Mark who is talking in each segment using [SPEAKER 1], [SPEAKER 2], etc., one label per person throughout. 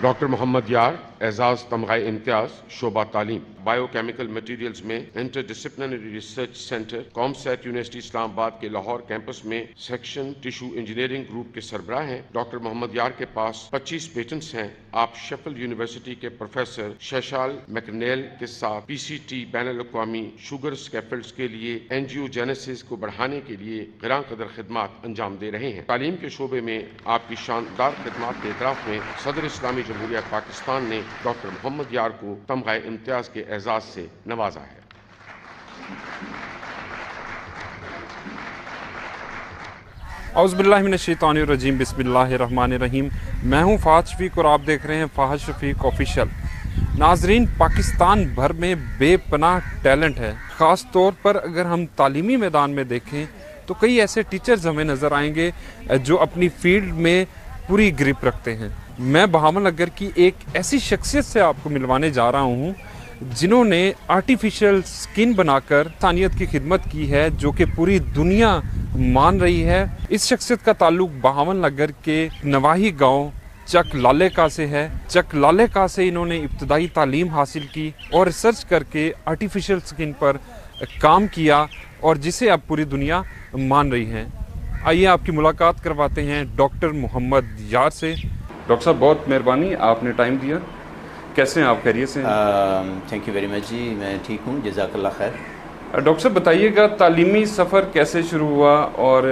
[SPEAKER 1] Doctor محمد یار اعزاز تمغہ امتیاز شعبہ تعلیم بایو کیمیکل مٹیریلز میں انٹر ڈسپلنری ریسرچ سینٹر قوم سیٹ یونیورسٹی اسلام آباد کے لاہور کیمپس میں سیکشن ٹیشو انجینئرنگ گروپ کے سربراہ ہیں۔ ڈاکٹر محمد یار کے پاس 25 پیٹنٹس ہیں۔ آپ شیفیلڈ یونیورسٹی کے پروفیسر شیشال میکنیل کے ساتھ پی سی ٹی بین الاقوامی شوگر سکیفلڈز کے لیے اینجیوجینیسس کو بڑھانے کے لیے گراں قدر خدمات انجام دے رہے ہیں۔ تعلیم کے شعبے میں آپ کی شاندار خدمات کے اعتراف میں صدر اسلامی جمہوریہ پاکستان نے ڈاکٹر محمد یار کو تمغہ امتیاز کے اعزاز سے نوازا ہے۔
[SPEAKER 2] اعوذ باللہ من الشیطان الرجیم، بسم اللہ الرحمن الرحیم۔ میں ہوں فہد شفیق اور آپ دیکھ رہے ہیں فہد شفیق آفیشیل۔ ناظرین، پاکستان بھر میں بے پناہ ٹیلنٹ ہے۔ خاص طور پر اگر ہم تعلیمی میدان میں دیکھیں تو کئی ایسے ٹیچرز ہمیں نظر آئیں گے جو اپنی فیلڈ میں پوری گرپ رکھتے ہیں۔ میں بہاول نگر کی ایک ایسی شخصیت سے آپ کو ملوانے جا رہا ہوں جنہوں نے آرٹیفیشل سکن بنا کر انسانیت کی خدمت کی ہے، جو کہ پوری دنیا مان رہی ہے۔ اس شخصیت کا تعلق بہاول نگر کے نواحی گاؤں چک لالے کا سے ہے۔ چک لالے کا سے انہوں نے ابتدائی تعلیم حاصل کی اور ریسرچ کر کے آرٹیفیشل سکن پر کام کیا اور جسے اب پوری دنیا مان رہی ہے۔ آئیے آپ کی ملاقات کرواتے ہیں ڈاکٹر محمد یار سے۔ ڈاکٹر صاحب، بہت مہربانی، آپ نے ٹائم دیا۔ کیسے ہیں آپ؟ خیریت سے ہیں؟
[SPEAKER 3] تھینک یو ویری مچ جی، میں ٹھیک ہوں، جزاک اللہ خیر۔
[SPEAKER 2] ڈاکٹر صاحب بتائیے گا، تعلیمی سفر کیسے شروع ہوا اور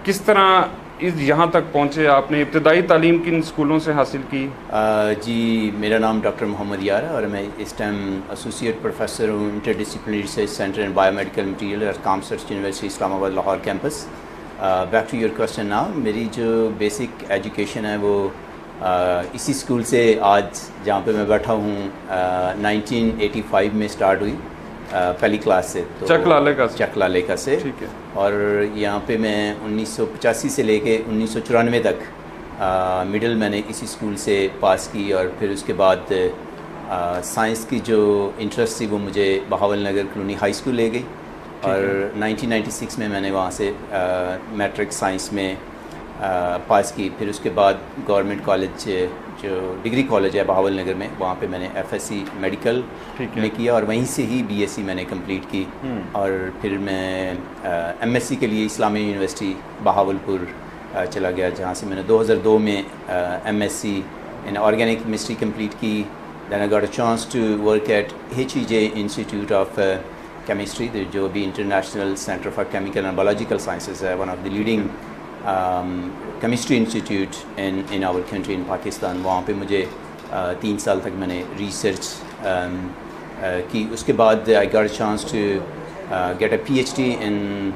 [SPEAKER 2] کس طرح یہاں تک پہنچے؟ آپ نے ابتدائی تعلیم کن اسکولوں سے حاصل کی؟
[SPEAKER 3] جی، میرا نام ڈاکٹر محمد یار ہے اور میں اس ٹائم ایسوسیٹ پروفیسر ہوں interdisciplinary research centre in biomedical material at COMSATS university Islamabad Lahore campus. Back to your question now, میری جو بیسک ایجوکیشن ہے وہ اسی اسکول سے آج جہاں پہ میں بیٹھا ہوں 1985 میں اسٹارٹ ہوئی، پہلی کلاس سے، تو چک لالے کا سے،
[SPEAKER 2] ٹھیک ہے۔
[SPEAKER 3] اور یہاں پہ میں 1985 سے لے کے 1994 تک مڈل میں نے اسی اسکول سے پاس کی، اور پھر اس کے بعد سائنس کی جو انٹرسٹ تھی وہ مجھے Bahawalnagar colony high school لے گئی، اور 1996 میں نے وہاں سے میٹرک سائنس میں پاس کی۔ پھر اس کے بعد گورنمنٹ کالج جو ڈگری کالج ہے بہاول نگر میں، وہاں پہ میں نے ایف ایس سی میڈیکل میں کیا اور وہیں سے ہی بی ایس سی میں نے کمپلیٹ کی، اور پھر میں ایم ایس سی کے لیے اسلامیہ یونیورسٹی بہاول پور چلا گیا، جہاں سے میں نے 2002 میں M S C in organic chemistry complete کی۔ Then I got a chance to work at H E J institute of chemistry, جو بھی international centre for chemical and biological sciences ہے، one of the leading chemistry institute in our country in Pakistan. وہاں پہ مجھے 3 سال تک میں نے ریسرچ کی۔ اس کے بعد I got a chance to get a P H D in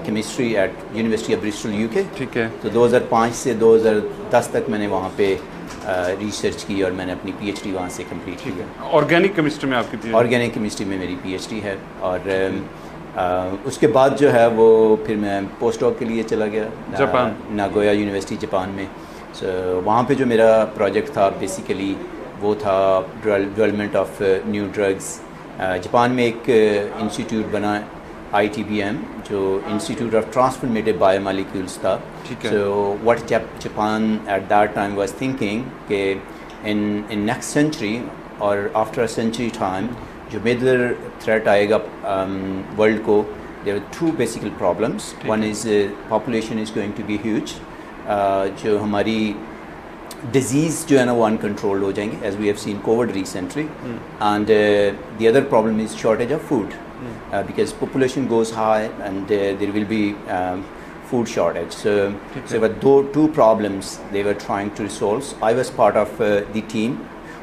[SPEAKER 3] chemistry at university of Bristol U K,
[SPEAKER 2] ٹھیک ہے۔
[SPEAKER 3] تو 2005 سے 2010 تک میں نے وہاں پہ ریسرچ کی اور میں نے اپنی پی ایچ ڈی وہاں سے کمپلیٹ کی۔
[SPEAKER 2] آرگینک کیمسٹری میں آپ کی
[SPEAKER 3] آرگینک کیمسٹری میں میری پی ایچ ڈی ہے، اور اس کے بعد جو ہے وہ پھر میں پوسٹ ڈاک کے لیے چلا گیا
[SPEAKER 2] جاپان،
[SPEAKER 3] ناگویا یونیورسٹی جاپان میں۔ وہاں پہ جو میرا پروجیکٹ تھا بیسیکلی وہ تھا development of new drugs. Japan میں ایک انسٹیٹیوٹ بنا آئی ٹی بی ایم، جو institute of transformative biomolecules تھا۔ So what Japan at that time was thinking کہ ان نیکسٹ سینچری اور آفٹر اے سینچری ٹائم جو میجر تھریٹ آئے گا ورلڈ کو، there are 2 basic problems. One is population is going to be huge, جو ہماری disease جو ہے نا وہ انکنٹرولڈ ہو جائیں گے، as we have seen covid recently, and the other problem is shortage of food, because population goes high and there will be food shortage. So there were 2 problems they were trying to resolve. I was part of the team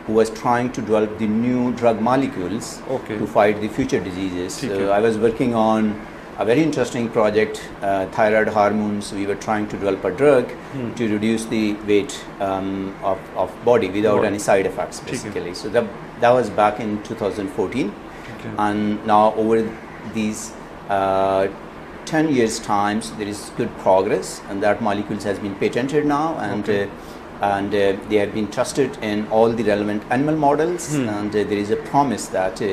[SPEAKER 3] who was trying to develop the new drug molecules to fight the future diseases. So I was working on a very interesting project, thyroid hormones. We were trying to develop a drug to reduce the weight of body without any side effects, basically. So that was back in 2014. And now over these 10 years times there is good progress, and that molecules has been patented now, and they have been tested in all the relevant animal models, and there is a promise that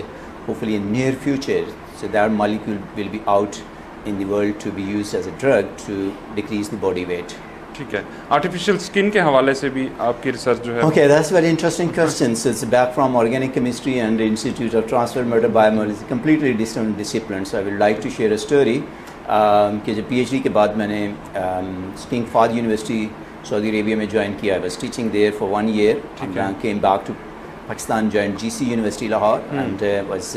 [SPEAKER 3] hopefully in near future, so that molecule will be out in the world to be used as a drug to decrease the body weight.
[SPEAKER 2] ठीक है, artificial skin के हवाले से भी आपकी research जो है
[SPEAKER 3] Okay, that's very interesting question. So it's back from organic chemistry and the Institute of Transformed Matter Biomechanics, completely different disciplines. So I would like to share a story کہ جب پی H D کے بعد میں نے king Fahad university سعودی عربیہ میں join کیا. I was teaching there for 1 year and then came back to Pakistan, joined GC University Lahore and was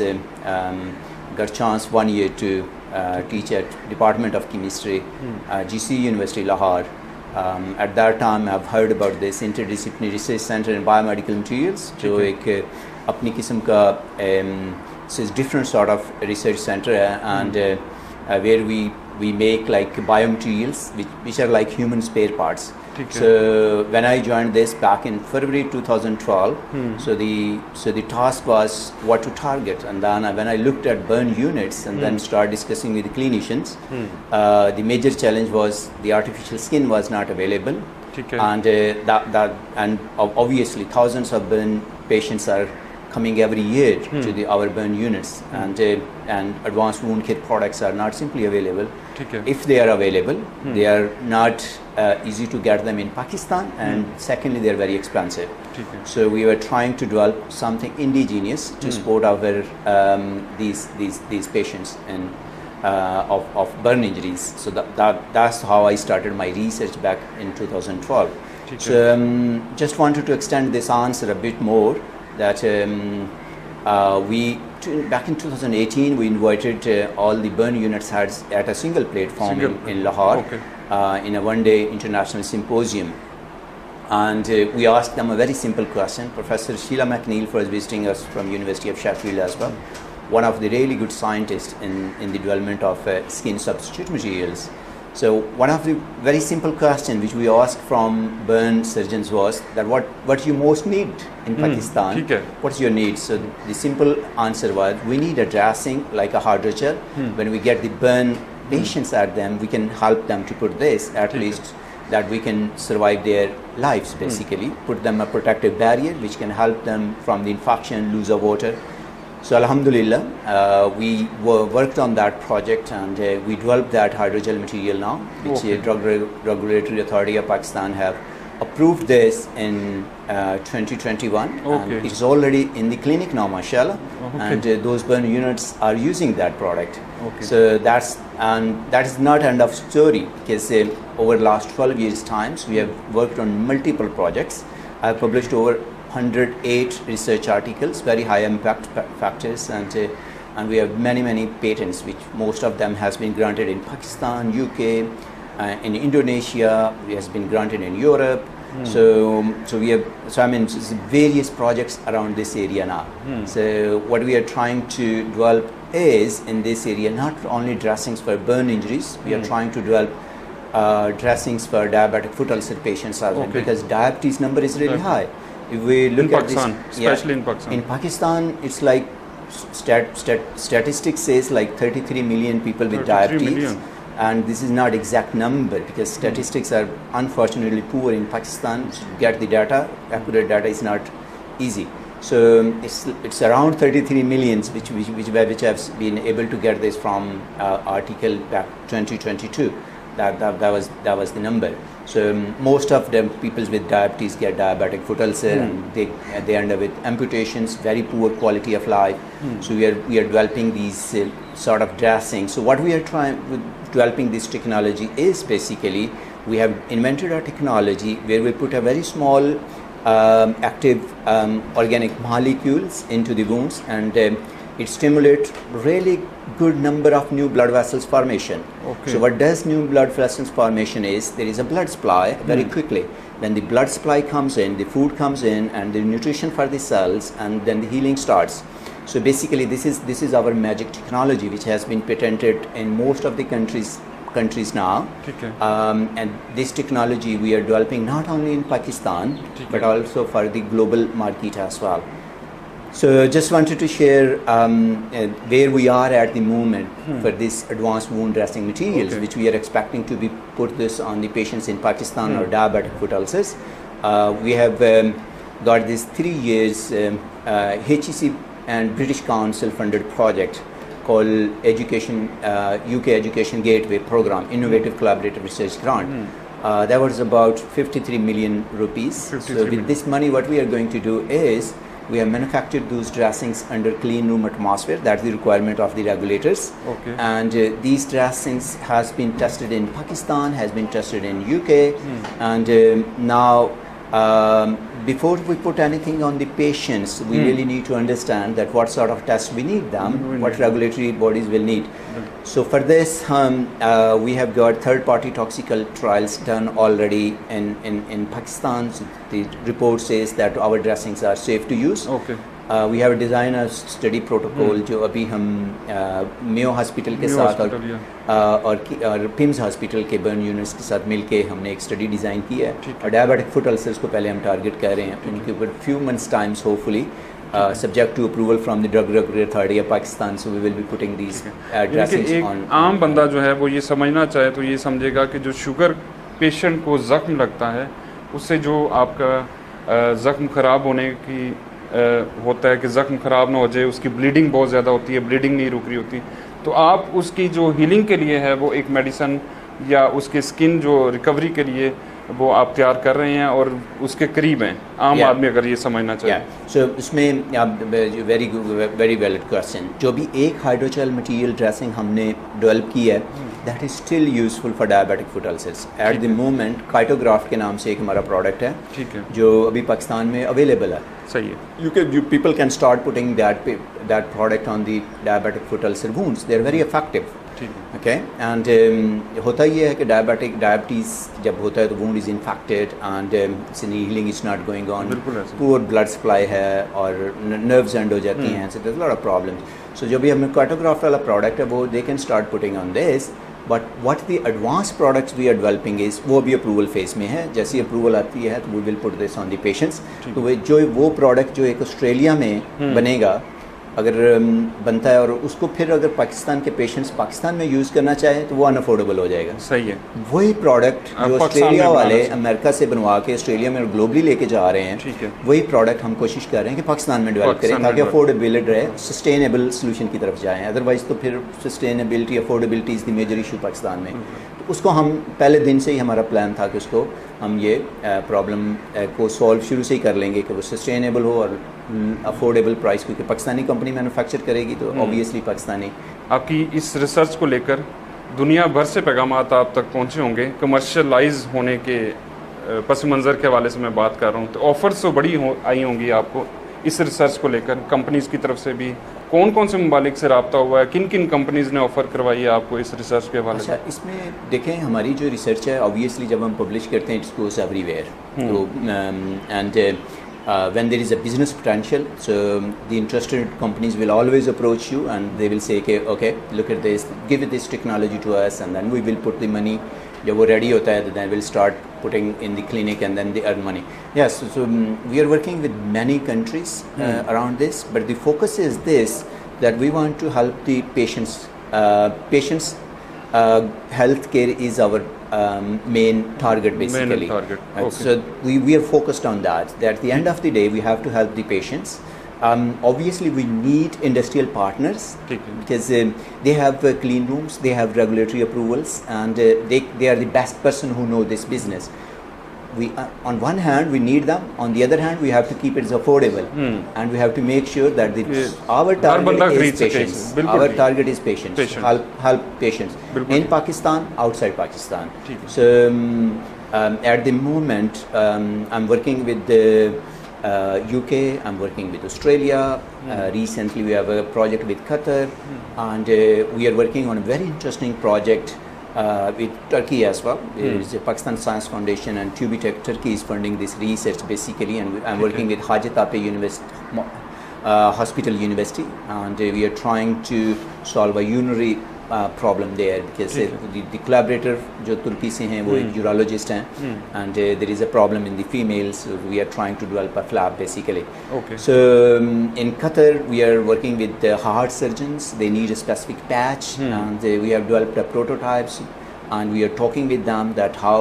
[SPEAKER 3] got chance 1 year to teach at Department of Chemistry, GC University Lahore. At that time I've heard about this interdisciplinary research center in biomedical materials, جو ایک اپنی قسم کا different sort of research center and where we make like biomaterials which are like human spare parts. So when I joined this back in February 2012, so the task was what to target, and then when I looked at burn units and then started discussing with the clinicians, the major challenge was the artificial skin was not available, and and obviously thousands of burn patients are coming every year to our burn units, and advanced wound care products are not simply available. If they are available, they are not easy to get them in Pakistan, and secondly they are very expensive. So we were trying to develop something indigenous to support our these patients and of burn injuries. So that's how I started my research back in 2012. So just wanted to extend this answer a bit more, that back in 2018 we invited all the burn units heads at a single platform in Lahore, in a one-day international symposium, and we asked them a very simple question. Professor Sheila McNeil was visiting us from University of Sheffield as well, one of the really good scientists in the development of skin substitute materials. So one of the very simple questions which we asked from burn surgeons was that what you most need in Pakistan, what's your need? So the simple answer was, we need a dressing like a hydrogel. When we get the burn patients at them, we can help them to put this, at least that we can survive their lives basically, put them a protective barrier which can help them from the infection, lose of water. So alhamdulillah, we worked on that project, and we developed that hydrogel material now, which Drug Regulatory Authority of Pakistan have approved this in 2021. And it's already in the clinic now, mashallah, and those burn units are using that product. So that is not end of story, because over the last 12 years times we have worked on multiple projects. I have published over 108 research articles, very high impact factors, and we have many patents, which most of them has been granted in Pakistan, UK, in Indonesia, it has been granted in Europe. So we have, I mean, various projects around this area now. So what we are trying to develop is in this area not only dressings for burn injuries, we are trying to develop dressings for diabetic foot ulcer patients as well, because diabetes number is really high. If we look at
[SPEAKER 2] Pakistan,
[SPEAKER 3] this,
[SPEAKER 2] especially in
[SPEAKER 3] Pakistan, it's like statistics says like 33 million people with diabetes, and this is not exact number, because statistics are unfortunately poor in Pakistan. To get the data, accurate data is not easy. So it's around 33 millions, which have been able to get this from article back 2022. That was the number. So most of them people with diabetes get diabetic foot ulcer, and they end up with amputations, very poor quality of life. So we are developing these sort of dressings. So what we are trying with developing this technology is basically we have invented a technology where we put a very small active organic molecules into the wounds, and it stimulates really good number of new blood vessels formation. So what does new blood vessels formation is, there is a blood supply very quickly. When the blood supply comes in, the food comes in, and the nutrition for the cells, and then the healing starts. So basically this is our magic technology, which has been patented in most of the countries now. And this technology we are developing not only in Pakistan but also for the global market as well. So just wanted to share where we are at the moment for this advanced wound dressing materials, which we are expecting to be put this on the patients in Pakistan or diabetic foot ulcers. We have got this 3 years HEC and British Council funded project called UK Education Gateway Program, Innovative Collaborative Research Grant. That was about 53 million rupees.
[SPEAKER 2] 53
[SPEAKER 3] So with
[SPEAKER 2] million.
[SPEAKER 3] this money, what we are going to do is we have manufactured those dressings under clean room atmosphere. That's the requirement of the regulators.
[SPEAKER 2] Okay.
[SPEAKER 3] And these dressings has been tested in Pakistan, has been tested in UK, and now before we put anything on the patients, we really need to understand that what sort of tests we need them, what regulatory bodies will need. So for this, we have got third-party toxical trials done already in Pakistan. So the report says that our dressings are safe to use.
[SPEAKER 2] Okay.
[SPEAKER 3] We have designed a study protocol جو ابھی ہم میو hospital کے ساتھ اور PIMS hospital کے burn units کے ساتھ مل کے ہم نے ایک اسٹڈی ڈیزائن کی ہے اور ڈائبیٹک فٹ السرز کو پہلے ہم ٹارگیٹ کر رہے ہیں ان کے اوپر few months Times hopefully subject to approval from the drug regulatory authority of Pakistan, so we will be putting these dressings on.
[SPEAKER 2] ایک عام بندہ جو ہے وہ یہ سمجھنا چاہے تو یہ سمجھے گا کہ جو شوگر پیشنٹ کو زخم لگتا ہے اس سے جو آپ کا زخم خراب ہونے کی ہوتا ہے کہ زخم خراب نہ ہو جائے, اس کی بلیڈنگ بہت زیادہ ہوتی ہے, بلیڈنگ نہیں رک رہی ہوتی, تو آپ اس کی جو ہیلنگ کے لیے ہے وہ ایک میڈیسن یا اس کے اسکن جو ریکوری کے لیے وہ آپ تیار کر رہے ہیں اور اس کے قریب ہیں عام آدمی اگر یہ سمجھنا چاہے.
[SPEAKER 3] سو اس میں ویری ویلڈ کوشچن. جو بھی ایک ہائیڈروجل مٹیریل ڈریسنگ ہم نے ڈیولپ کی ہے that is still useful for diabetic foot ulcers. At the moment کائٹوگرافٹ کے نام سے ایک ہمارا پروڈکٹ ہے
[SPEAKER 2] ٹھیک ہے
[SPEAKER 3] جو ابھی پاکستان میں اویلیبل ہے.
[SPEAKER 2] صحیح ہے.
[SPEAKER 3] You people can start putting that product on the diabetic foot ulcer wounds. They are very effective. Okay, and ہوتا یہ ہے کہ ڈائبٹیز جب ہوتا ہے تو wound is infected and healing is not going on. poor blood supply ہے اور nerves end ہو جاتی ہیں, so there's a lot of problems. So جو بھی ہم نے کارٹوگراف والا پروڈکٹ ہے وہ they can start putting on this. But what the advanced products we are developing is وہ بھی اپروول فیس میں ہے. جیسی اپروول آتی ہے تو we will put this on the patients. تو جو وہ پروڈکٹ جو ایک آسٹریلیا میں بنے گا اگر بنتا ہے اور اس کو پھر اگر پاکستان کے پیشنٹس پاکستان میں یوز کرنا چاہیں تو وہ ان افورڈیبل ہو جائے گا.
[SPEAKER 2] صحیح ہے.
[SPEAKER 3] وہی پروڈکٹ جو آسٹریلیا والے امریکہ سے بنوا کے آسٹریلیا میں گلوبلی لے کے جا رہے ہیں وہی پروڈکٹ ہم کوشش کر رہے ہیں کہ پاکستان میں ڈیولپ کریں تاکہ افورڈیبل رہے, سسٹینیبل سولوشن کی طرف جائیں. ادروائز تو پھر sustainability affordability is the major issue Pakistan میں. تو اس کو ہم پہلے دن سے ہی ہمارا پلان تھا کہ اس کو ہم یہ پرابلم کو سالو شروع سے ہی کر لیں گے کہ وہ سسٹینیبل ہو اور افورڈیبل پرائس, کیونکہ پاکستانی کمپنی مینوفیکچر کرے گی تو اوبیسلی پاکستانی.
[SPEAKER 2] آپ کی اس ریسرچ کو لے کر دنیا بھر سے پیغامات آپ تک پہنچے ہوں گے. کمرشلائز ہونے کے پس منظر کے حوالے سے میں بات کر رہا ہوں, تو آفرز تو بڑی آئی ہوں گی آپ کو اس ریسرچ کو لے کر. کمپنیز کی طرف سے بھی کون کون سے ممالک سے رابطہ ہوا ہے, کن کن کمپنیز نے آفر کروائی ہے آپ کو اس ریسرچ کے حوالے سے؟
[SPEAKER 3] اچھا, اس میں دیکھیں ہماری جو ریسرچ ہے اوبیسلی جب ہم پبلش کرتے ہیں اٹس گوز ایوری ویئر. تو and when there is a business potential, so the interested companies will always approach you and they will say okay look at this, give this technology to us, and then we will put the money. جب وہ ready ہوتا ہے تو then we'll start putting in the clinic and then they earn money. Yes, so we are working with many countries around this, but the focus is this, that we want to help the patients. Health care is our main target basically.
[SPEAKER 2] Main target. Okay.
[SPEAKER 3] So we are focused on that. That at the end of the day we have to help the patients. Obviously we need industrial partners because they have clean rooms, they have regulatory approvals, and they are the best person who know this business. We on one hand we need them, on the other hand we have to keep it affordable, and we have to make sure that our target is patients. Our target is patients. Help patients in Pakistan, outside Pakistan. So at the moment I'm working with the UK, I'm working with Australia, recently we have a project with Qatar, and we are working on a very interesting project with Turkey as well. There is a Pakistan Science Foundation and TÜBİTAK Turkey is funding this research basically, and I'm working with Hacettepe University, Hospital University, and we are trying to solve a urinary problem there because the collaborator جو ترکی سے ہیں وہ ایک urologist ہیں, and there is a problem in the females, so we are trying to develop a flap basically.
[SPEAKER 2] Okay.
[SPEAKER 3] So in Qatar we are working with the heart surgeons. They need a specific patch, and we have developed a prototypes, and we are talking with them that how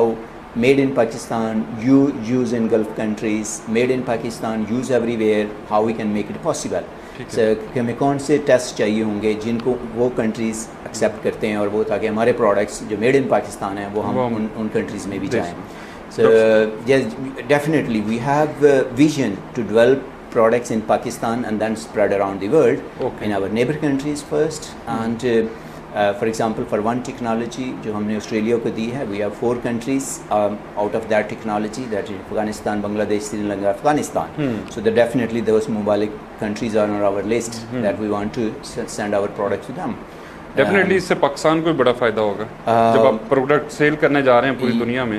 [SPEAKER 3] made in Pakistan, you use in Gulf countries, made in Pakistan, use everywhere, how we can make it possible. कि हमें कौन से test चाहिए होंगे जिनको वो countries accept करते हैं, और वो ताकि हमारे प्रोडक्ट्स जो मेड इन पाकिस्तान हैं वो हम उन कंट्रीज़ में भी जाएँ. So yes, definitely we have vision to develop products in Pakistan and then spread around the world in our neighbor countries first. And for example, for one technology जो हमने Australia को दी है, we have 4 countries out of that technology, that is Afghanistan, Bangladesh, Sri Lanka, Afghanistan. So that definitely those Mubalik countries are on our list that we want to send our products to them.
[SPEAKER 2] Definitely इससे पाकिस्तान को भी बड़ा फ़ायदा होगा जब आप product cell करने जा रहे हैं पूरी दुनिया में.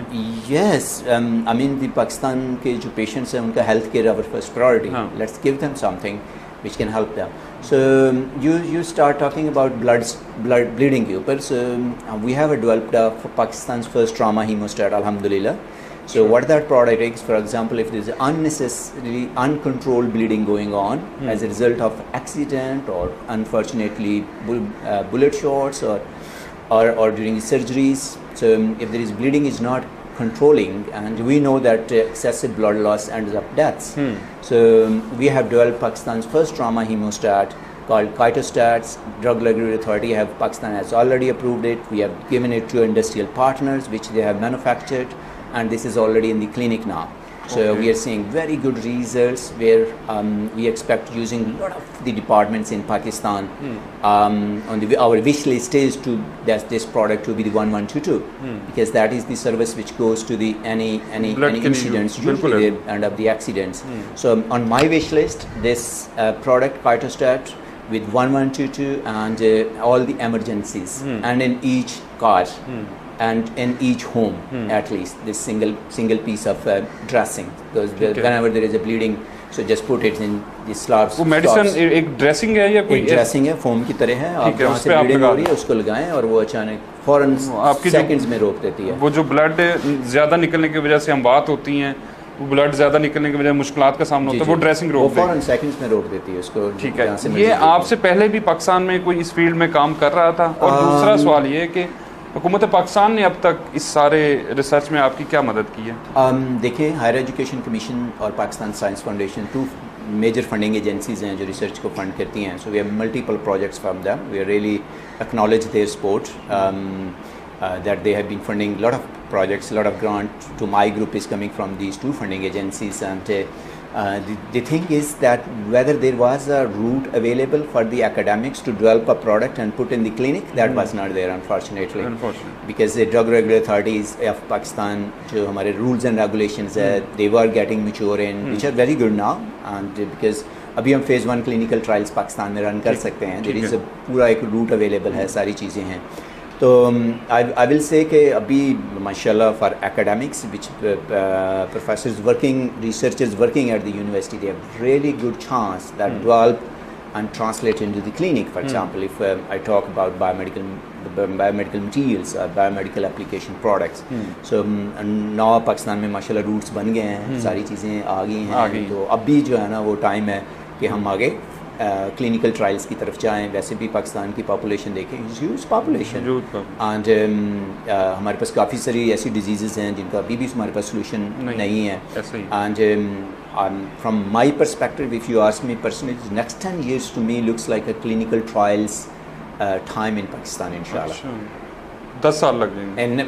[SPEAKER 3] Yes, I mean the Pakistan के जो पेशेंट्स हैं उनका health care our first priority. Let's give them something which can help them. So you start talking about blood bleeding के ऊपर. So we have developed Pakistan's first trauma hemostat, alhamdulillah. So what that product is, for example, if there is unnecessary uncontrolled bleeding going on as a result of accident or unfortunately bullet shots or during surgeries, so if there is bleeding is not controlling, and we know that excessive blood loss ends up deaths. So we have developed Pakistan's first trauma hemostat called Kytostats. Drug Regulatory Authority Pakistan has already approved it. We have given it to industrial partners which they have manufactured, and this is already in the clinic now. So we are seeing very good results where we expect using a lot of the departments in Pakistan. On our wish list is to that this product to be the 1122 because that is the service which goes to the any incidents. Usually they end up the accidents. So on my wish list, this product Kytostat with 1122 and all the emergencies and in each car. And in each home, at least this single piece of dressing, because whenever there is a bleeding, so just put it in the slabs.
[SPEAKER 2] वो medicine एक dressing है या कोई
[SPEAKER 3] dressing है, foam की तरह है, आप जहाँ से ब्लीडिंग हो रही है उसको लगाएं और वो अचानक फौरन सेकंड्स में रोक देती है.
[SPEAKER 2] वो जो ब्लड ज़्यादा निकलने की वजह से अमवात होती हैं, वो ब्लड ज़्यादा निकलने की वजह मुश्किलात का सामना होता है, वो ड्रेसिंग रोक देती है,
[SPEAKER 3] फौरन सेकंड्स में रोक देती है उसको.
[SPEAKER 2] ठीक है, ये आपसे पहले भी पाकिस्तान में कोई इस फील्ड में काम कर रहा था? और दूसरा सवाल ये है कि हुकूमत पाकिस्तान ने अब तक इस सारे रिसर्च में आपकी क्या मदद की है?
[SPEAKER 3] देखिए, हायर एजुकेशन कमीशन और Pakistan science foundation 2 major funding agencies हैं जो रिसर्च को फंड करती हैं. So we have multiple projects from them. We are really acknowledge their support that they have been funding a lot of projects, a lot of grant to my group is coming from these 2 funding agencies. And the thing is that whether there was a route available for the academics to develop a product and put in the clinic, that was not there, unfortunately. Because the Drug Regulatory Authorities of Pakistan, जो हमारे rules and regulations है, they were getting mature in, which are very good now. And because अभी हम phase 1 clinical trials Pakistan में run कर सकते हैं, there is a पूरा एक route available है, सारी चीज़ें हैं. तो I will say कि अभी माशाल्लाह for academics which professors working, researchers working at the university, they have really good chance that develop and translate into the clinic. For example, if I talk about biomedical materials or biomedical application products. So now Pakistan में माशाल्लाह roots बन गए हैं, सारी चीज़ें आ गई हैं. तो अभी जो है ना वो टाइम है कि हम आगे क्लिनिकल ट्रायल्स की तरफ जाएं. वैसे भी पाकिस्तान की पॉपुलेशन देखें, ह्यूज पॉपुलेशन, एंड हमारे पास काफ़ी सारी ऐसी डिजीज़ हैं जिनका अभी भी हमारे पास सोल्यूशन नहीं है. And from my perspective, if you ask me personally, next 10 years to me looks like a clinical trials time in Pakistan, इंशाल्लाह.
[SPEAKER 2] 10 साल लग जाएंगे.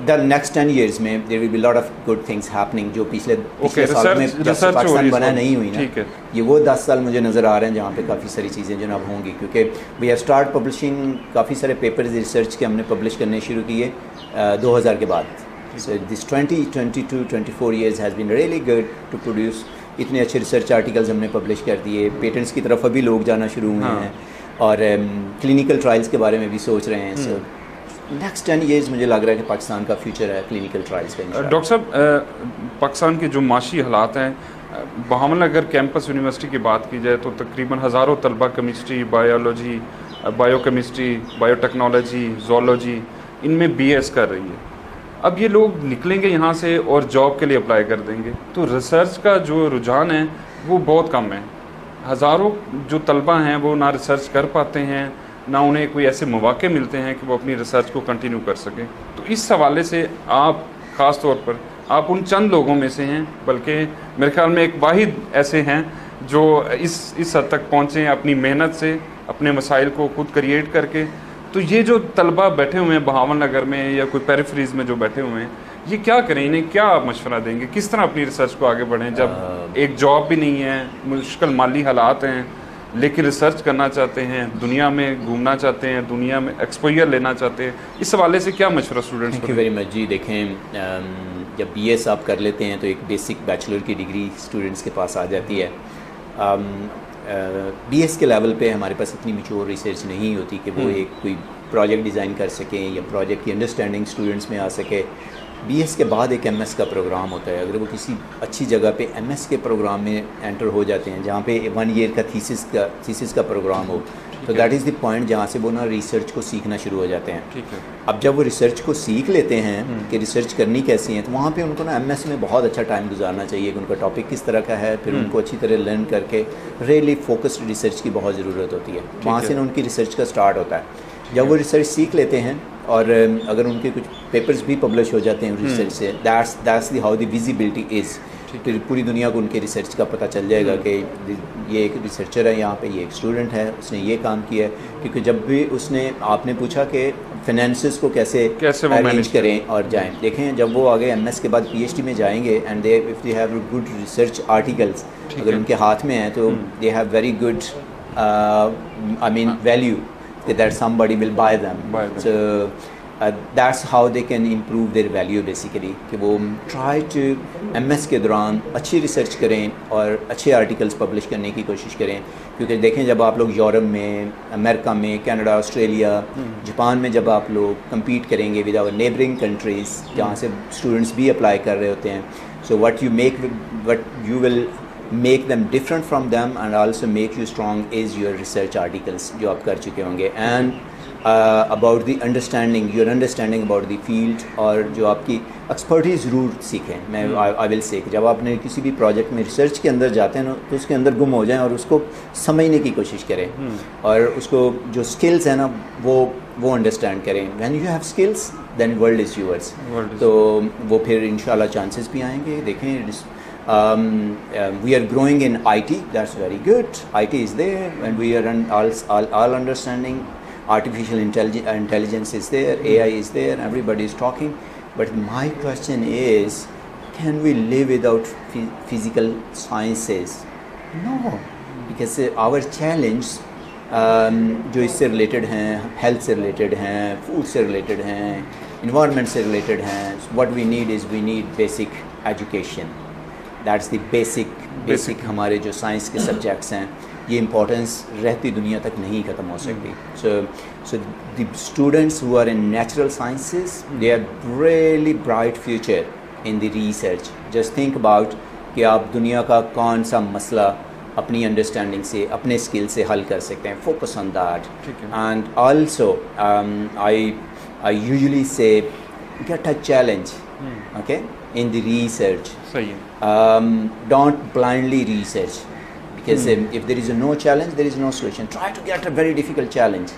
[SPEAKER 3] The next 10 years में there will be a lot of good things happening जो पिछले साल में जब से पाकिस्तान बना नहीं हुई ना, ये वो 10 साल मुझे नज़र आ रहे हैं जहाँ पे काफ़ी सारी चीज़ें जो अब होंगी. क्योंकि वी हैव स्टार्ट पब्लिशिंग, काफ़ी सारे पेपर्स रिसर्च के हमने पब्लिश करने शुरू किए 2000 के बाद. So this 22-24 years has been really good to produce. इतने अच्छे रिसर्च आर्टिकल्स हमने पब्लिश कर दिए, पेटेंट्स की तरफ अभी लोग जाना शुरू हुए हैं, और क्लिनिकल ट्रायल्स के बारे में भी सोच रहे हैं. सो नेक्स्ट 10 years मुझे लग रहा है कि पाकिस्तान का फ्यूचर है क्लिनिकल ट्रायल्स का.
[SPEAKER 2] डॉक्टर साहब, पाकिस्तान के जो माशी हालात हैं, बहामल अगर कैंपस यूनिवर्सिटी की बात की जाए तो तकरीबन हज़ारों तलबा chemistry, biology, biochemistry, biotechnology, zoology इनमें BS कर रही है. अब ये लोग निकलेंगे यहाँ से और जॉब के लिए अप्लाई कर देंगे, तो रिसर्च का जो रुझान है वो बहुत कम है. हज़ारों जो तलबा हैं वो ना रिसर्च कर पाते हैं, ना उन्हें कोई ऐसे मौके मिलते हैं कि वो अपनी रिसर्च को कंटिन्यू कर सकें. तो इस हवाले से आप ख़ास तौर पर आप उन चंद लोगों में से हैं, बल्कि मेरे ख्याल में एक वाहिद ऐसे हैं جو اس حد تک پہنچے ہیں اپنی محنت سے, اپنے مسائل کو خود کریٹ کر کے. تو یہ جو طلبہ بیٹھے ہوئے ہیں بہاون نگر میں یا کوئی پیریفریز میں جو بیٹھے ہوئے ہیں, یہ کیا کریں, انہیں کیا آپ مشورہ دیں گے, کس طرح اپنی ریسرچ کو آگے بڑھیں جب ایک جاب بھی نہیں ہے, مشکل مالی حالات ہیں, لیکن ریسرچ کرنا چاہتے ہیں, دنیا میں گھومنا چاہتے ہیں, دنیا میں ایکسپوئر لینا چاہتے ہیں, اس حوالے سے کیا مشورہ اسٹوڈنٹس کو؟
[SPEAKER 3] Thank you very much. جی دیکھیں, جب بی ایس آپ کر لیتے ہیں تو ایک بیسک بیچلر کی ڈگری اسٹوڈنٹس کے پاس آ جاتی ہے. بی ایس کے لیول پہ ہمارے پاس اتنی میچور ریسرچ نہیں ہوتی کہ وہ ایک کوئی پروجیکٹ ڈیزائن کر سکیں یا پروجیکٹ کی انڈرسٹینڈنگ اسٹوڈنٹس میں آ سکے. بی ایس کے بعد ایک ایم ایس کا پروگرام ہوتا ہے. اگر وہ کسی اچھی جگہ پہ ایم ایس کے پروگرام میں انٹر ہو جاتے ہیں جہاں پہ 1 ایئر کا تھیسس کا پروگرام ہو, تو دیٹ از دی پوائنٹ جہاں سے وہ نا ریسرچ کو سیکھنا شروع ہو جاتے ہیں. اب جب وہ ریسرچ کو سیکھ لیتے ہیں کہ ریسرچ کرنی کیسی ہے, تو وہاں پہ ان کو نا ایم ایس میں بہت اچھا ٹائم گزارنا چاہیے کہ ان کا ٹاپک کس طرح کا ہے, پھر ان کو اچھی طرح لرن کر کے ریئلی فوکسڈ ریسرچ کی بہت ضرورت ہوتی ہے. وہاں سے نا ان کی ریسرچ کا سٹارٹ ہوتا ہے. جب وہ ریسرچ سیکھ لیتے ہیں اور اگر ان کے کچھ پیپرز بھی پبلش ہو جاتے ہیں ریسرچ سے, that's the how the visibility is. پھر پوری دنیا کو ان کے ریسرچ کا پتہ چل جائے گا کہ یہ ایک ریسرچر ہے یہاں پہ, یہ ایک اسٹوڈنٹ ہے, اس نے یہ کام کیا ہے. کیونکہ جب بھی آپ نے پوچھا کہ فائنینسز کو کیسے ارینج کریں اور جائیں, دیکھیں جب وہ آگے ایم ایس کے بعد پی ایچ ڈی میں جائیں گے and if they have good research articles اگر ان کے ہاتھ میں ہیں تو they have very good I mean value that somebody will buy them. So that's how they can improve their value basically. کہ وہ try to ایم ایس کے دوران اچھی ریسرچ کریں اور اچھے آرٹیکلس پبلش کرنے کی کوشش کریں. کیونکہ دیکھیں جب آپ لوگ یورپ میں, امریکہ میں, کینیڈا, آسٹریلیا, جاپان میں جب آپ لوگ کمپیٹ کریں گے ود آور نیبرنگ کنٹریز جہاں سے اسٹوڈنٹس بھی اپلائی کر رہے ہوتے ہیں, so what you will make them different from them and also make you strong is your research articles جو آپ کر چکے ہوں گے, and about the understanding about the field, اور جو آپ کی ایکسپرٹیز ضرور سیکھیں. میں I will say کہ جب آپ نے کسی بھی پروجیکٹ میں ریسرچ کے اندر جاتے ہیں نا تو اس کے اندر گم ہو جائیں اور اس کو سمجھنے کی کوشش کریں اور اس کو جو اسکلز ہیں نا وہ انڈرسٹینڈ کریں. when you have skills then world is yours. تو وہ پھر انشاءاللہ چانسز بھی آئیں گے. دیکھیں we are growing in IT, that's very good. IT is there and we are all understanding. Artificial intelligence is there, AI is there, everybody is talking. But my question is, can we live without physical sciences? No, because our challenge جو اس سے related ہیں, health سے related ہیں, food سے related ہیں, environment سے related ہیں. what we need basic education. That's the basic ہمارے جو سائنس کے سبجیکٹس ہیں, یہ امپورٹنس رہتی دنیا تک نہیں ختم ہو سکتی. So the students who are in natural sciences they have really bright future in the research. Just think about کہ آپ دنیا کا کون سا مسئلہ اپنی انڈرسٹینڈنگ سے, اپنے اسکل سے حل کر سکتے ہیں. Focus on that. And also I usually say get a challenge okay in the research. Don't blindly research because if there is no challenge there is no solution. Try to get a very difficult challenge.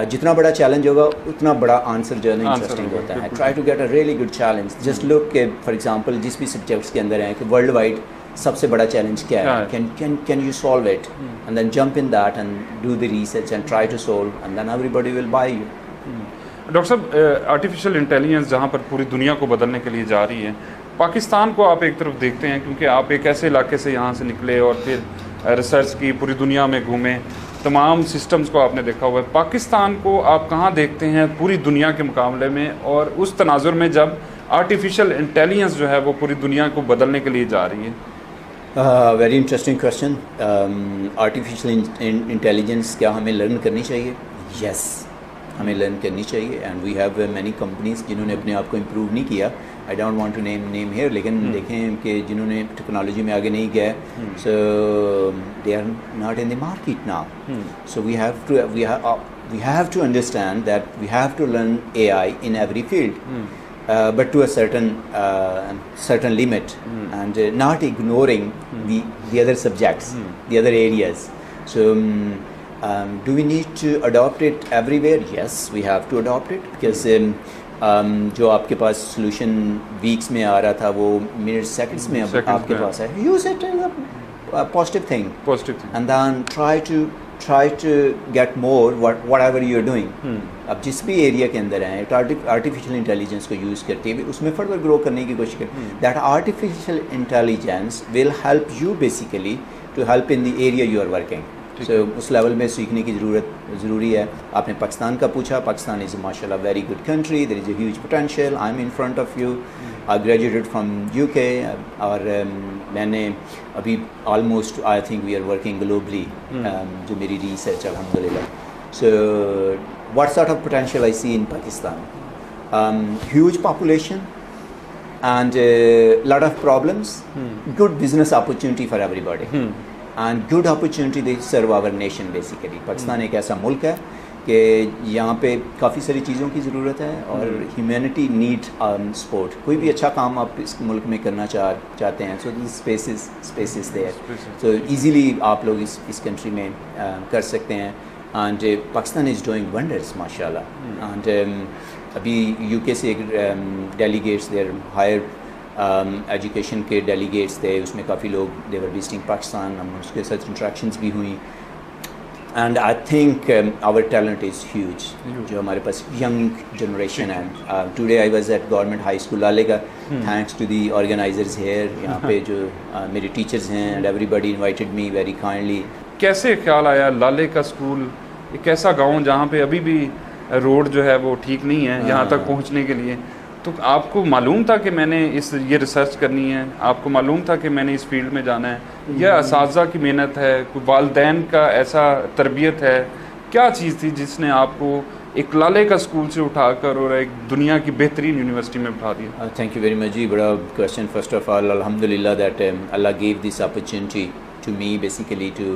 [SPEAKER 3] جتنا بڑا challenge ہوگا اتنا بڑا answer جو ہے نا interesting ہوتا ہے. Try to get a really good challenge. Just look کہ فار ایگزامپل جس بھی سبجیکٹس کے اندر ہیں کہ ورلڈ وائڈ سب سے بڑا چیلنج کیا ہے, can you solve it, and then jump in that and do the research and try to solve and then everybody will buy you.
[SPEAKER 2] Doctor صاحب, آرٹیفیشیل انٹیلیجنس جہاں پر پوری دنیا کو بدلنے کے لیے جا رہی ہے, پاکستان کو آپ ایک طرف دیکھتے ہیں کیونکہ آپ ایک ایسے علاقے سے یہاں سے نکلے اور پھر ریسرچ کی, پوری دنیا میں گھومیں, تمام سسٹمز کو آپ نے دیکھا ہوا ہے. پاکستان کو آپ کہاں دیکھتے ہیں پوری دنیا کے مقابلے میں اور اس تناظر میں جب آرٹیفیشیل انٹیلیجنس جو ہے وہ پوری دنیا کو بدلنے کے لیے جا رہی ہے؟
[SPEAKER 3] Very interesting question. Artificial intelligence کیا ہمیں لرن کرنی چاہیے؟ یس, ہمیں لرن کرنی چاہیے. And we have many companies جنہوں نے اپنے آپ کو امپروو نہیں کیا. I don't want to name here, لیکن دیکھیں کہ جنہوں نے ٹیکنالوجی میں آگے نہیں گیا, so they are not in the market now. So we have to understand that we have to learn AI in every field, but to a certain limit, and not ignoring the other subjects, the other areas. So do we need to adopt it everywhere? Yes, we have to adopt it because جو آپ کے پاس solution ویکس میں آ رہا تھا وہ minute seconds میں اب آپ کے پاس ہے. Use it positive thing.
[SPEAKER 2] Positive थी.
[SPEAKER 3] And then try to get more whatever you're doing. अब जिस भी एरिया के अंदर हैं आर्टिफिशियल इंटेलिजेंस को यूज़ करते हुए उसमें फर्दर ग्रो करने की कोशिश करें. That artificial intelligence will help you basically to help in the area you are working. So उस लेवल में सीखने की ज़रूरी है. आपने पाकिस्तान का पूछा. पाकिस्तान इज़ माशाल्लाह very good country. There is a huge potential. I am in front of you. I graduated from UK और मैंने अभी almost I think we are working globally जो मेरी रिसर्च अल्हम्दुलिल्लाह. सो what sort of potential I see in Pakistan? Huge population and a lot of problems. Good business opportunity for everybody. And good opportunity they serve our nation basically. Pakistan एक ऐसा मुल्क है कि यहाँ पे काफ़ी सारी चीज़ों की ज़रूरत है और ह्यूमैनिटी नीड स्पोर्ट. कोई भी अच्छा काम आप इस मुल्क में करना चाहते हैं. So space is there. So easily आप लोग इस कंट्री में कर सकते हैं. And Pakistan is doing wonders, mashallah. And अभी UK से delegates their higher education के delegates थे. उसमें काफ़ी लोग they were visiting Pakistan. हम उसके साथ interactions भी हुई. And I think our talent is huge. जो हमारे पास young generation है. Today I was at Government High School लालेगा. Thanks to the organizers here. यहाँ पे जो मेरे teachers हैं and everybody invited me very kindly.
[SPEAKER 2] कैसे ख्याल आया लाले का स्कूल, एक ऐसा गांव जहाँ पे अभी भी रोड जो है वो ठीक नहीं है यहाँ तक पहुँचने के लिए. तो आपको मालूम था कि मैंने ये रिसर्च करनी है, आपको मालूम था कि मैंने इस फील्ड में जाना है, या असातिज़ा की मेहनत है, कोई वालिदैन का ऐसा तरबियत है, क्या चीज़ थी जिसने आपको एक लाले का स्कूल से उठाकर और एक दुनिया की बेहतरीन यूनिवर्सिटी में बिठा दिया?
[SPEAKER 3] थैंक यू वेरी मच जी. बड़ा क्वेश्चन. फर्स्ट ऑफ ऑल अल्हम्दुलिल्लाह that Allah give this opportunity to me basically to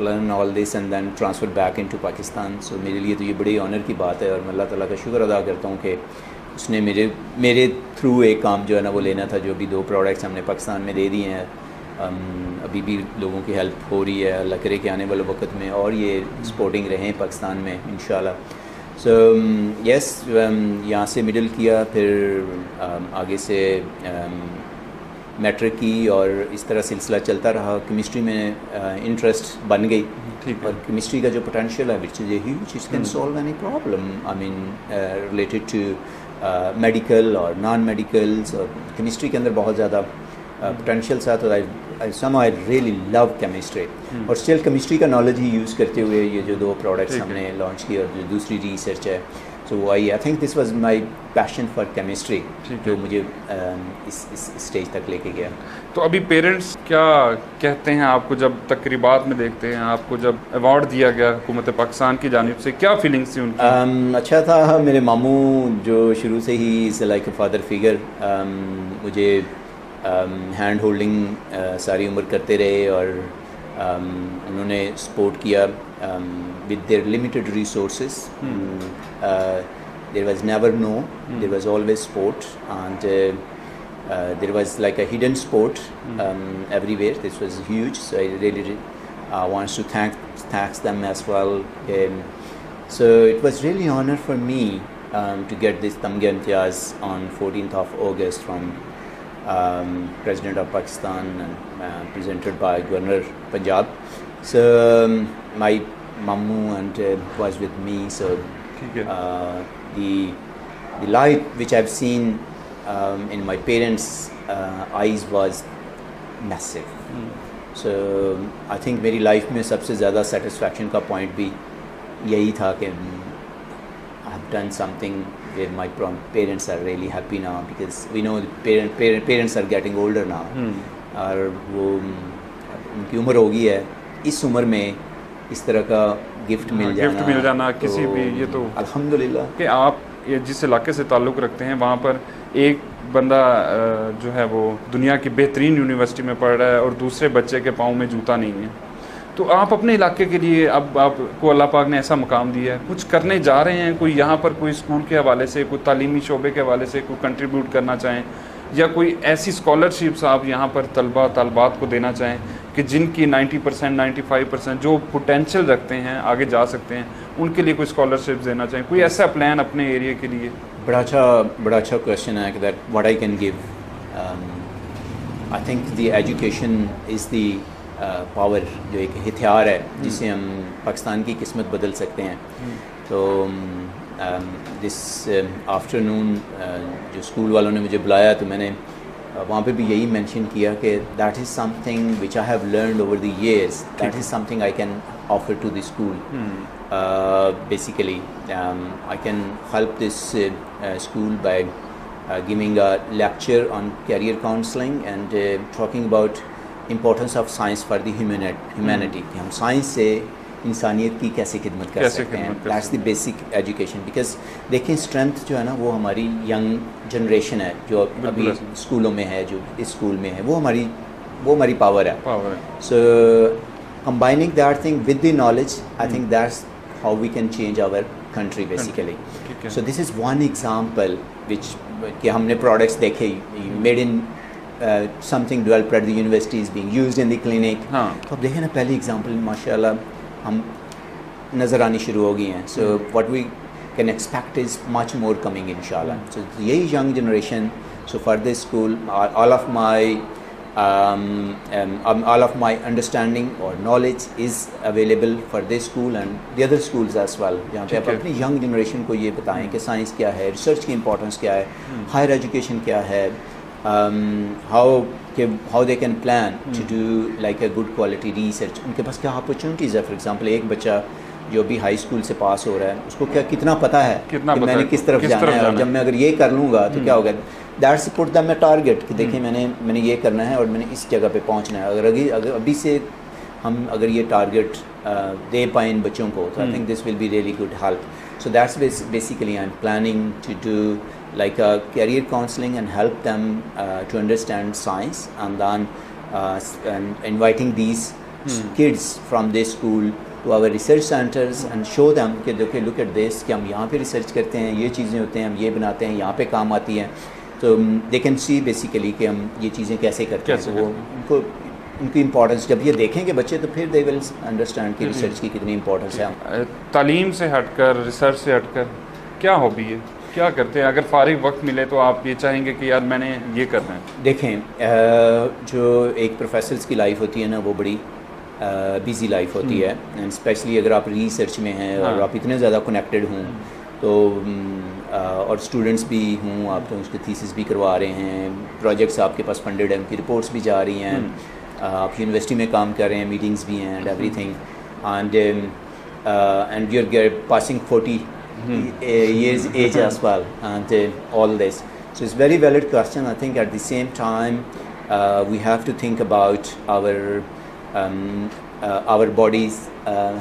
[SPEAKER 3] learn all this and then transfer back into Pakistan. So मेरे लिए तो ये बड़ी ऑनर की बात है और मैं अल्लाह ताला का शुक्र अदा करता हूँ कि उसने मेरे थ्रू एक काम जो है ना वो लेना था. जो अभी 2 प्रोडक्ट्स हमने पाकिस्तान में दे दिए हैं. अभी भी लोगों की हेल्प हो रही है. अल्लाह करे कि आने वाले वक्त में और ये सपोर्टिंग रहें पाकिस्तान में इंशाल्लाह. सो यस यहाँ से मिडिल किया, फिर आगे से मैट्रिक की और इस तरह सिलसिला चलता रहा. केमिस्ट्री में इंटरेस्ट बन गई. और केमिस्ट्री का जो पोटेंशियल है which is a huge, it can solve any problem. I mean related to medical और नॉन मेडिकल्स. और केमिस्ट्री के अंदर बहुत ज़्यादा पोटेंशियल था. तो आई रियली लव केमिस्ट्री. और स्टिल केमिस्ट्री का नॉलेज ही यूज़ करते हुए ये जो 2 प्रोडक्ट्स हमने लॉन्च किए और जो दूसरी रिसर्च है. So I think this was my passion for chemistry जो मुझे इस स्टेज तक लेके गया.
[SPEAKER 2] तो अभी पेरेंट्स क्या कहते हैं आपको जब तकरीबात में देखते हैं, आपको जब अवार्ड दिया गया हुकूमत पाकिस्तान की जानिब से, क्या फीलिंग्स थी उनकी?
[SPEAKER 3] अच्छा था. मेरे मामू जो शुरू से he is like a father figure. मुझे हैंड होल्डिंग सारी उम्र करते रहे और उन्होंने सपोर्ट किया with their limited resources. There was never no. There was always sport, and there was like a hidden sport everywhere. This was huge. So I really wants to thank them as well. So it was really honor for me to get this Tamgha Imtiaz on 14th of August from President of Pakistan and presented by Governor Punjab. So my Mammu and was with me. So the light which I've seen in my parents' eyes was massive. So I think मेरी life में सबसे ज़्यादा satisfaction का point भी यही था कि I have done something where my parents are really happy now, because we know the parents are getting older now. और वो उनकी उम्र हो गई है. इस उम्र में इस तरह का गिफ्ट मिल जाना
[SPEAKER 2] किसी भी, ये तो
[SPEAKER 3] अल्हम्दुलिल्लाह
[SPEAKER 2] कि आप जिस इलाके से ताल्लुक़ रखते हैं वहाँ पर एक बंदा जो है वो दुनिया की बेहतरीन यूनिवर्सिटी में पढ़ रहा है और दूसरे बच्चे के पाँव में जूता नहीं है. तो आप अपने इलाके के लिए अब आपको अल्लाह पाक ने ऐसा मुकाम दिया है, कुछ करने जा रहे हैं, कोई यहाँ पर कोई स्कूल के हवाले से, कोई तालीमी शोबे के हवाले से कोई कंट्रीब्यूट करना चाहें, या कोई ऐसी स्कॉलरशिप्स आप यहाँ पर तलबात को देना चाहें कि जिनकी 90% 95% जो पोटेंशियल रखते हैं आगे जा सकते हैं, उनके लिए कोई स्कॉलरशिप देना चाहें, कोई ऐसा प्लान अपने एरिया के लिए?
[SPEAKER 3] बड़ा अच्छा क्वेश्चन है कि that what I can give. I think the education is the power جو ایک ہتھیار ہے جس سے ہم پاکستان کی قسمت بدل سکتے ہیں. تو دس آفٹرنون جو اسکول والوں نے مجھے بلایا تو میں نے وہاں پہ بھی یہی مینشن کیا کہ that is something which I have learned over the years, that is something I can offer to the school. Basically I can help this school by giving a lecture on career counseling and talking about importance of science for the humanity. کہ ہم science سے انسانیت کی کیسے خدمت کر سکتے ہیں. That's the basic education. Because دیکھیں اسٹرینتھ جو ہے نا وہ ہماری ینگ جنریشن ہے جو ابھی اسکولوں میں ہے, جو اس اسکول میں ہے, وہ ہماری پاور ہے. So combining that thing with the knowledge, I think that's how we can change our country basically. So this is one example which کہ ہم نے products دیکھے made in something developed at the university is being used in the clinic. تو اب دیکھیں نا پہلی example ماشاء اللہ ہم نظر آنی شروع ہو گئی ہیں. So what we can expect is much more coming inshallah. So یہی young generation, so for this school all of my understanding or knowledge is available for this school and the other schools as well. جہاں پہ آپ اپنی young generation کو یہ بتائیں کہ science کیا ہے, ریسرچ کی امپورٹنس کیا ہے, ہائر ایجوکیشن کیا ہے, how they can plan to do like a good quality research. ان کے پاس کیا اپرچونیٹیز ہے. فار ایگزامپل ایک بچہ جو بھی ہائی اسکول سے پاس ہو رہا ہے اس کو کتنا پتہ ہے کہ میں نے کس طرف جانا ہے, اور جب میں اگر یہ کر لوں گا تو کیا ہوگا. That's put them a target کہ دیکھیں میں نے یہ کرنا ہے اور میں نے اس جگہ پہ پہنچنا ہے. اگر ابھی سے ہم اگر یہ ٹارگیٹ دے پائیں ان بچوں کو تو I think this will be really good help. So that's basically I am planning to do like a career counseling and help them to understand science, and then and inviting these kids from this school to our research centers and show them کہ look at this کہ ہم یہاں پہ research کرتے ہیں, یہ چیزیں ہوتے ہیں, ہم یہ بناتے ہیں, یہاں پہ کام آتی ہیں. تو they can see basically کہ ہم یہ چیزیں کیسے کرتے ہیں. وہ ان کی امپورٹنس جب یہ دیکھیں گے بچے تو پھر they will understand کہ ریسرچ کی کتنی امپورٹنس ہے.
[SPEAKER 2] تعلیم سے ہٹ کر, ریسرچ سے ہٹ کر کیا ہابی ہے, کیا کرتے ہیں؟ اگر فارغ وقت ملے تو آپ یہ چاہیں گے کہ یار میں نے یہ کرنا ہے.
[SPEAKER 3] دیکھیں جو ایک پروفیسرس کی لائف ہوتی ہے نا وہ بڑی بیزی لائف ہوتی ہے, اینڈ اسپیشلی اگر آپ ریسرچ میں ہیں اور آپ اتنے زیادہ کنیکٹڈ ہوں تو اور اسٹوڈنٹس بھی ہوں, آپ تو اس کے تھیسس بھی کروا رہے ہیں, پروجیکٹس آپ کے پاس فنڈیڈ ہیں, ان کی رپورٹس بھی جا رہی ہیں, آپ یونیورسٹی میں کام کر رہے ہیں, میٹنگس بھی ہیں, and everything, and you are passing 40 years age as well, and all this. So it's very valid question. I think at the same time we have to think about our body's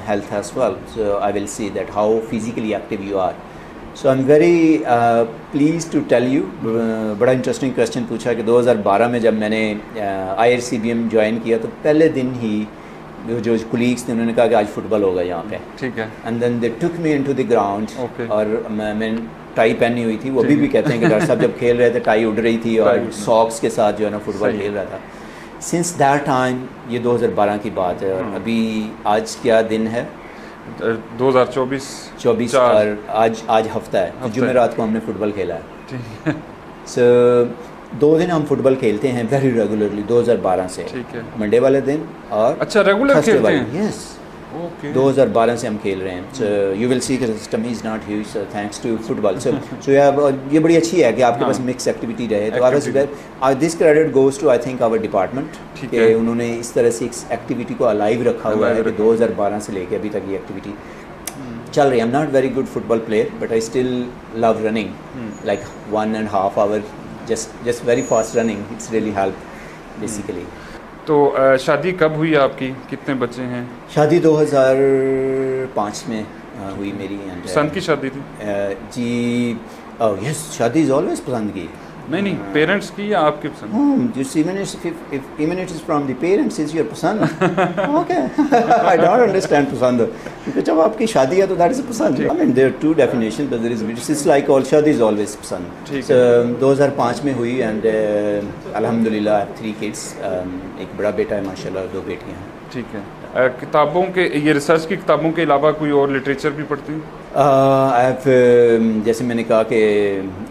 [SPEAKER 3] health as well. So I will say that how physically active you are. So I'm very pleased to tell you, بڑا interesting question پوچھا کہ 2012 میں جب میں نے IRCBM join کیا تو پہلے دن ہی جو کولیگس تھے انہوں نے کہا کہ آج فٹ بال ہوگا یہاں پہ. ٹھیک ہے. And then they took me into the ground, اور میں ٹائی پہنی ہوئی تھی. وہ ابھی بھی کہتے ہیں کہ ڈاکٹر صاحب جب کھیل رہے تھے ٹائی اڑ رہی تھی اور ساکس کے ساتھ جو ہے نا فٹ بال کھیل رہا تھا. سنس دیٹ ٹائم, یہ 2012 کی بات ہے, اور ابھی آج کیا دن ہے 2024 اور آج ہفتہ ہے. جمعرات کو ہم نے فٹ بال کھیلا ہے. سو 2 دن ہم فٹ بال کھیلتے ہیں ویری ریگولرلی 2012 سے. منڈے والے دن اور
[SPEAKER 2] اچھا ریگولر کھیلتے ہیں.
[SPEAKER 3] یس 2012 سے ہم کھیل رہے ہیں. سو یو ول سی کہ system is not huge thanks to football. So یہ بڑی اچھی ہے کہ آپ کے پاس مکس ایکٹیویٹی رہے. تو this credit goes to I think our department کہ انہوں نے اس طرح سے ایکٹیویٹی کو الائیو رکھا ہوا ہے کہ 2012 سے لے کے ابھی تک یہ ایکٹیویٹی چل رہی ہے. I'm not very good football player but I still love running like 1.5 hours just very fast running. It's really helped basically.
[SPEAKER 2] تو شادی کب ہوئی آپ کی, کتنے بچے ہیں؟
[SPEAKER 3] شادی 2005 میں ہوئی میری.
[SPEAKER 2] پسند کی شادی تھی؟
[SPEAKER 3] جی یس, شادی از آلویز پسند کی.
[SPEAKER 2] نہیں پیرنٹس کی یا آپ کی پسند؟
[SPEAKER 3] Just even it is from the parents is your پسند. Okay. I don't understand پسند, کیونکہ جب آپ کی شادی ہے تو that is پسند. I mean there are two definitions but there is it's like all شادی is always پسند. So 2005 میں ہوئی and الحمدللہ I have 3 kids. ایک بڑا بیٹا ہے ماشاءاللہ, 2 بیٹیاں ہیں.
[SPEAKER 2] ٹھیک ہے. کتابوں کے, یہ ریسرچ کی کتابوں کے علاوہ کوئی اور لٹریچر بھی پڑھتے ہیں؟
[SPEAKER 3] جیسے میں نے کہا کہ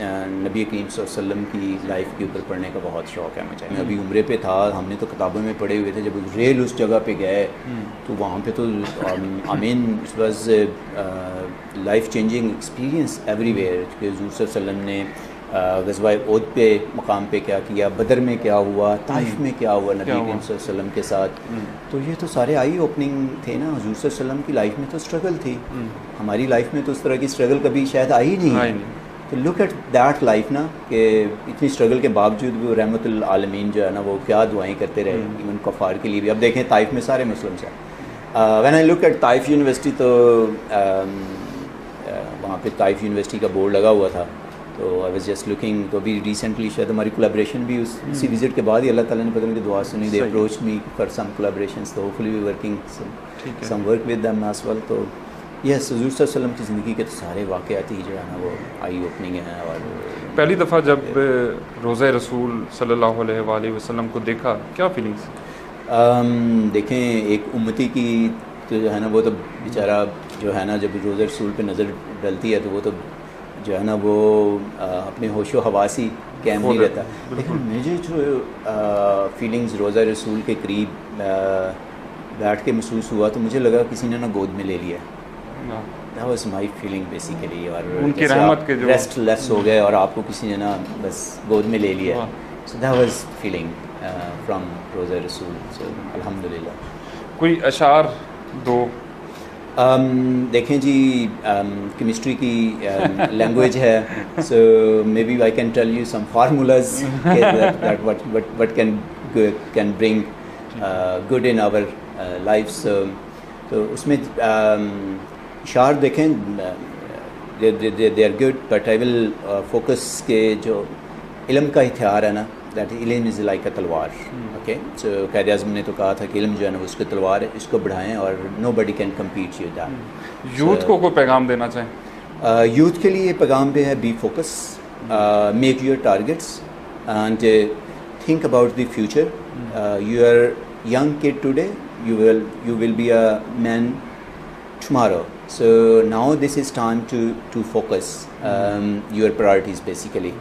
[SPEAKER 3] نبی کریم صلی اللہ علیہ وسلم کی لائف کے اوپر پڑھنے کا بہت شوق ہے مجھے. میں ابھی عمرے پہ تھا, ہم نے تو کتابوں میں پڑھے ہوئے تھے, جب ریل اس جگہ پہ گئے تو وہاں پہ تو I mean it was life changing experience everywhere. کہ حضور صلی اللہ علیہ وسلم نے غزوہ احد پہ مقام پہ کیا کیا, بدر میں کیا ہوا, طائف میں کیا ہوا نبی کریم صلی اللہ علیہ وسلم کے ساتھ. تو یہ تو سارے آئی اوپننگ تھے نا. حضور صلی اللہ علیہ وسلم کی لائف میں تو اسٹرگل تھی, ہماری لائف میں تو اس طرح کی اسٹرگل کبھی شاید آئی نہیں. تو لک ایٹ دیٹ لائف نا, کہ اتنی اسٹرگل کے باوجود وہ رحمت العالمین جو ہے نا وہ کیا دعائیں کرتے رہے ایون کفار کے لیے بھی. اب دیکھیں طائف میں سارے مسلمس ہیں. When I look at Taif university, تو وہاں پہ طائف یونیورسٹی کا بورڈ لگا ہوا تھا, تو آئی واز جسٹ لکنگ. تو ابھی ریسنٹلی شاید ہماری کولیبریشن بھی اسی وزٹ کے بعد ہی اللہ تعالیٰ نے پتہ نہیں کہ دعا سنی, they approach me for some collaborations, تو hopefully we working some work with them as well. تو یس, حضور صلی اللہ علیہ وسلم کی زندگی کے تو سارے واقعات ہی جو ہے نا وہ آئی اوپننگ ہیں. اور
[SPEAKER 2] پہلی دفعہ جب روضہ رسول صلی اللہ علیہ وآلہ وسلم کو دیکھا, کیا فیلنگس؟
[SPEAKER 3] دیکھیں, ایک امتی کی تو جو ہے نا وہ تو بیچارہ جو ہے نا جب روضہ رسول پہ نظر ڈلتی ہے تو وہ تو جو ہے نا وہ اپنے ہوش و حواس ہی قائم نہیں رہتا. لیکن مجھے جو فیلنگز روضہ رسول کے قریب بیٹھ کے محسوس ہوا تو مجھے لگا کسی نے نا گود میں لے لیا. That was my feeling basically. اور
[SPEAKER 2] ان کی رحمت کے جو
[SPEAKER 3] ریسٹ لیس ہو گئے اور آپ کو کسی نے نا بس گود میں لے لیا. So that was feeling from روضہ رسول. So الحمدللہ.
[SPEAKER 2] کوئی اشعار دو.
[SPEAKER 3] دیکھیں جی, کیمسٹری کی لینگویج ہے, so maybe I can tell you some formulas what can bring good in our life. تو اس میں اشعار دیکھیں, they are good, but I will focus کہ جو علم کا ہتھیار ہے نا, دیٹ علم از لائک اے تلوار. اوکے, سو قائد اعظم نے تو کہا تھا کہ علم جو ہے نا اس کی تلوار ہے, اس کو بڑھائیں اور nobody can compete you that.
[SPEAKER 2] Youth کو کوئی پیغام دینا چاہیں؟
[SPEAKER 3] یوتھ کے لیے پیغام بھی ہے, be focus, make your targets and think about the future. You are young kid today, you will be a man tomorrow. So now this is time to focus your priorities basically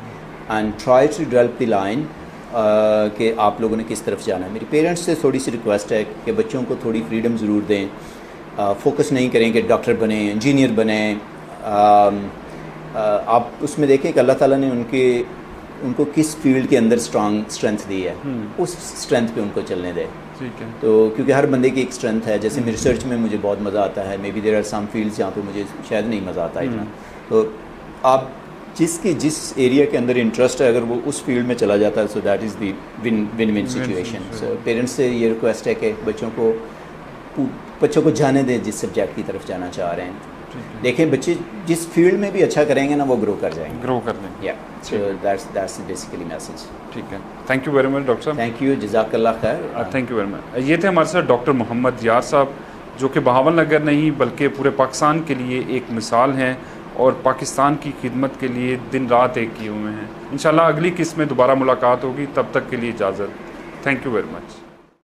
[SPEAKER 3] and try to develop the line کہ آپ لوگوں نے کس طرف جانا ہے. میری parents سے تھوڑی سی ریکویسٹ ہے کہ بچوں کو تھوڑی فریڈم ضرور دیں, فوکس نہیں کریں کہ ڈاکٹر بنیں, انجینئر بنیں. آپ اس میں دیکھیں کہ اللہ تعالیٰ نے ان کو کس فیلڈ کے اندر اسٹرینتھ دی ہے, اس اسٹرینتھ پہ ان کو چلنے دیں. تو کیونکہ ہر بندے کی ایک اسٹرینتھ ہے. جیسے میں ریسرچ میں مجھے بہت مزہ آتا ہے, maybe there are some fields جہاں پہ مجھے شاید نہیں مزہ آتا اتنا. تو آپ جس ایریا کے اندر انٹرسٹ ہے اگر وہ اس فیلڈ میں چلا جاتا ہے, so that is the one one situation. So parents سے یہ ریکویسٹ ہے کہ بچوں کو جانے دیں جس سبجیکٹ کی طرف جانا چاہ رہے ہیں. دیکھیں بچے جس فیلڈ میں بھی اچھا کریں گے نا وہ گرو کر جائیں گے.
[SPEAKER 2] گرو کر دیں گے.
[SPEAKER 3] سو دیٹس بیسیکلی میسج.
[SPEAKER 2] ٹھیک ہے, thank you very much doctor صاحب.
[SPEAKER 3] تھینک یو, جزاک اللہ خیر.
[SPEAKER 2] تھینک یو ویری مچ. یہ تھے ہمارے ساتھ ڈاکٹر محمد یار صاحب, جو کہ بہاول نگر نہیں بلکہ پورے پاکستان کے لیے ایک مثال ہیں اور پاکستان کی خدمت کے لیے دن رات ایک کیے ہوئے ہیں. انشاءاللہ اگلی قسط میں دوبارہ ملاقات ہوگی, تب تک کے لیے اجازت. Thank you very much.